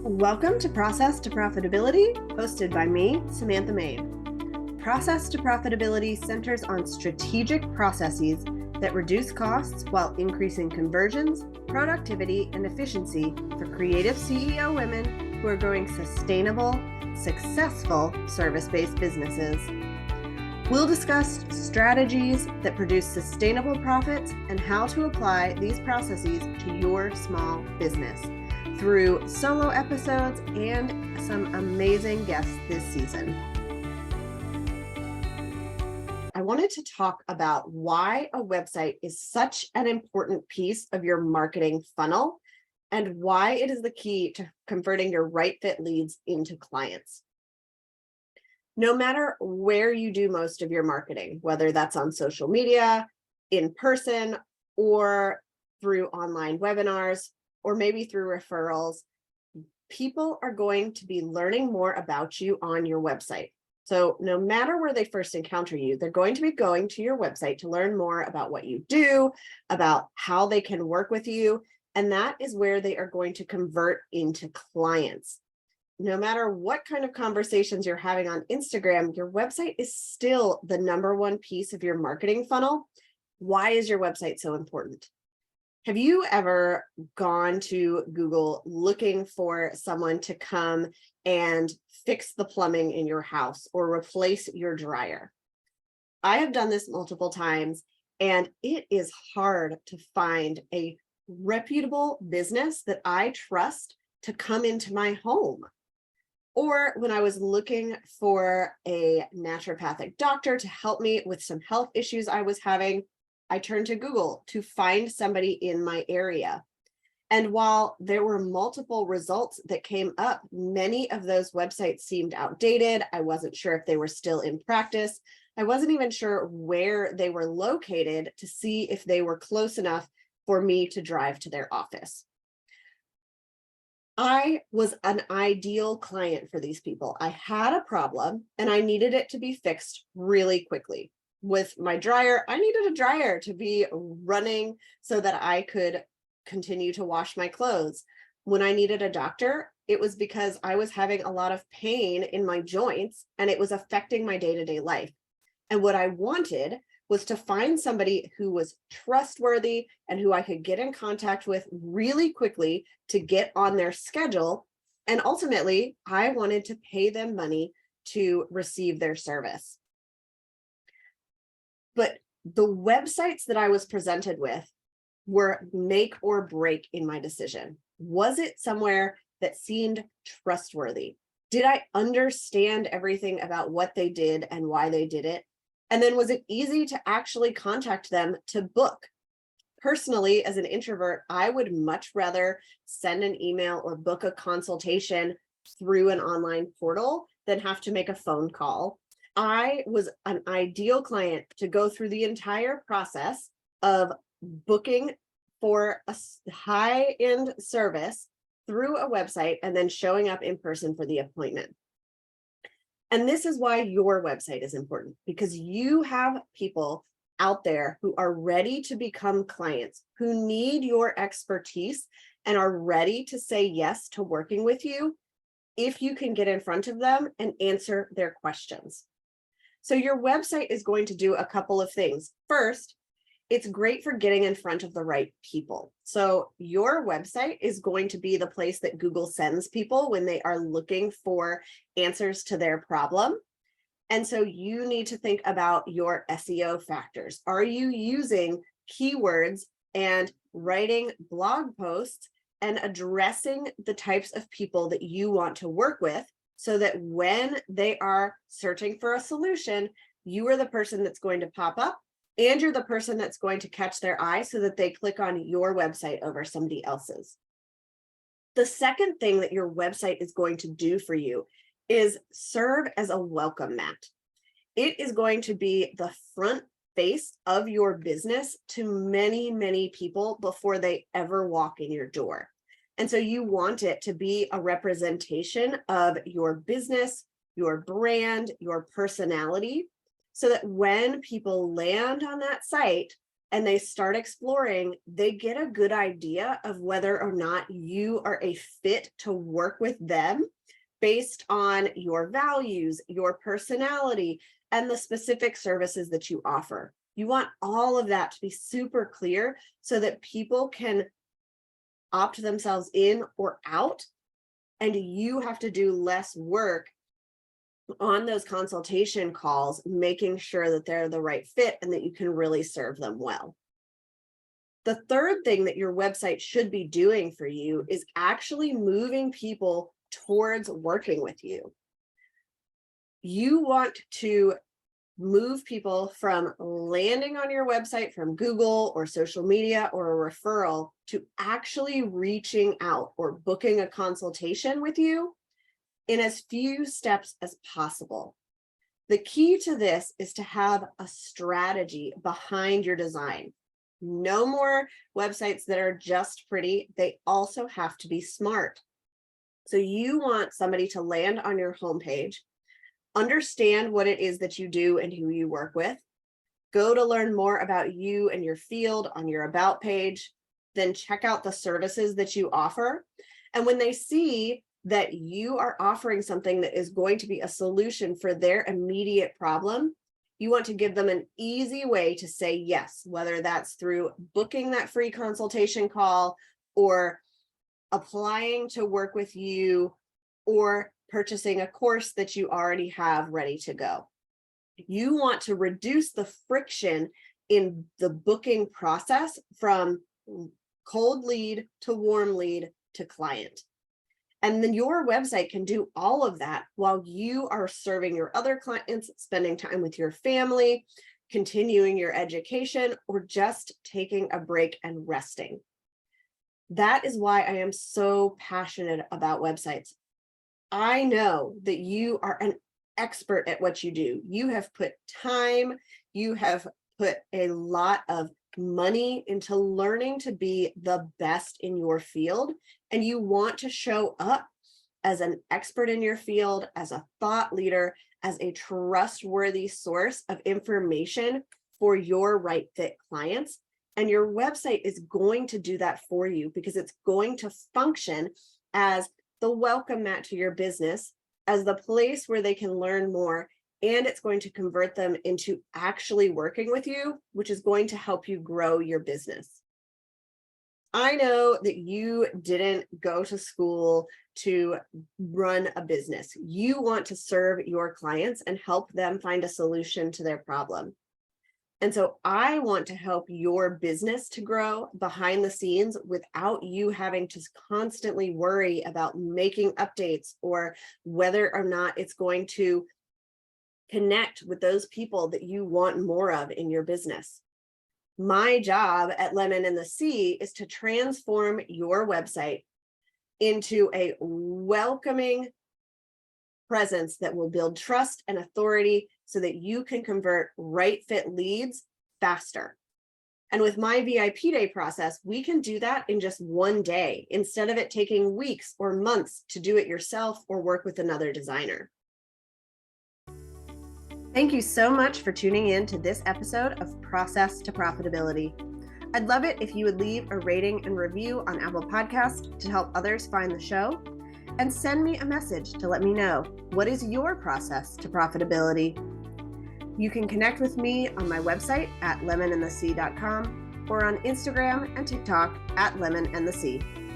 Welcome to Process to Profitability, hosted by me, Samantha Mabe. Process to Profitability centers on strategic processes that reduce costs while increasing conversions, productivity, and efficiency for creative CEO women who are growing sustainable, successful service-based businesses. We'll discuss strategies that produce sustainable profits and how to apply these processes to your small business through solo episodes and some amazing guests this season. I wanted to talk about why a website is such an important piece of your marketing funnel and why it is the key to converting your right fit leads into clients. No matter where you do most of your marketing, whether that's on social media, in person, or through online webinars, or maybe through referrals, people are going to be learning more about you on your website. So no matter where they first encounter you, they're going to be going to your website to learn more about what you do, about how they can work with you, and that is where they are going to convert into clients. No matter what kind of conversations you're having on Instagram, your website is still the number one piece of your marketing funnel. Why is your website so important? Have you ever gone to Google looking for someone to come and fix the plumbing in your house or replace your dryer? I have done this multiple times, and it is hard to find a reputable business that I trust to come into my home. Or when I was looking for a naturopathic doctor to help me with some health issues I was having, I turned to Google to find somebody in my area. And while there were multiple results that came up, many of those websites seemed outdated. I wasn't sure if they were still in practice. I wasn't even sure where they were located to see if they were close enough for me to drive to their office. I was an ideal client for these people. I had a problem and I needed it to be fixed really quickly. With my dryer, I needed a dryer to be running so that I could continue to wash my clothes. When I needed a doctor, it was because I was having a lot of pain in my joints and it was affecting my day-to-day life. And what I wanted was to find somebody who was trustworthy and who I could get in contact with really quickly to get on their schedule. And ultimately, I wanted to pay them money to receive their service. But the websites that I was presented with were make or break in my decision. Was it somewhere that seemed trustworthy? Did I understand everything about what they did and why they did it? And then was it easy to actually contact them to book? Personally, as an introvert, I would much rather send an email or book a consultation through an online portal than have to make a phone call. I was an ideal client to go through the entire process of booking for a high-end service through a website and then showing up in person for the appointment. And this is why your website is important, because you have people out there who are ready to become clients, who need your expertise and are ready to say yes to working with you if you can get in front of them and answer their questions. So your website is going to do a couple of things. First, it's great for getting in front of the right people. So your website is going to be the place that Google sends people when they are looking for answers to their problem. And so you need to think about your SEO factors. Are you using keywords and writing blog posts and addressing the types of people that you want to work with so that when they are searching for a solution, you are the person that's going to pop up and you're the person that's going to catch their eye so that they click on your website over somebody else's. The second thing that your website is going to do for you is serve as a welcome mat. It is going to be the front face of your business to many, many people before they ever walk in your door. And so you want it to be a representation of your business, your brand, your personality, so that when people land on that site, and they start exploring, they get a good idea of whether or not you are a fit to work with them based on your values, your personality, and the specific services that you offer. You want all of that to be super clear so that people can opt themselves in or out, and you have to do less work on those consultation calls, making sure that they're the right fit and that you can really serve them well. The third thing that your website should be doing for you is actually moving people towards working with you. You want to move people from landing on your website from Google or social media or a referral to actually reaching out or booking a consultation with you in as few steps as possible. The key to this is to have a strategy behind your design. No more websites that are just pretty. They also have to be smart. So you want somebody to land on your homepage, understand what it is that you do and who you work with, go to learn more about you and your field on your about page, then check out the services that you offer. And when they see that you are offering something that is going to be a solution for their immediate problem, you want to give them an easy way to say yes, whether that's through booking that free consultation call or applying to work with you or purchasing a course that you already have ready to go. You want to reduce the friction in the booking process from cold lead to warm lead to client. And then your website can do all of that while you are serving your other clients, spending time with your family, continuing your education, or just taking a break and resting. That is why I am so passionate about websites. I know that you are an expert at what you do. You have put time, you have put a lot of money into learning to be the best in your field, and you want to show up as an expert in your field, as a thought leader, as a trustworthy source of information for your right fit clients. And your website is going to do that for you because it's going to function as the welcome mat to your business, as the place where they can learn more, and it's going to convert them into actually working with you, which is going to help you grow your business. I know that you didn't go to school to run a business. You want to serve your clients and help them find a solution to their problem. And so I want to help your business to grow behind the scenes without you having to constantly worry about making updates or whether or not it's going to connect with those people that you want more of in your business. My job at Lemon and the Sea is to transform your website into a welcoming presence that will build trust and authority so that you can convert right fit leads faster. And with my VIP day process, we can do that in just one day instead of it taking weeks or months to do it yourself or work with another designer. Thank you so much for tuning in to this episode of Process to Profitability. I'd love it if you would leave a rating and review on Apple Podcasts to help others find the show, and send me a message to let me know what is your process to profitability. You can connect with me on my website at lemonandthesea.com or on Instagram and TikTok at lemonandthesea.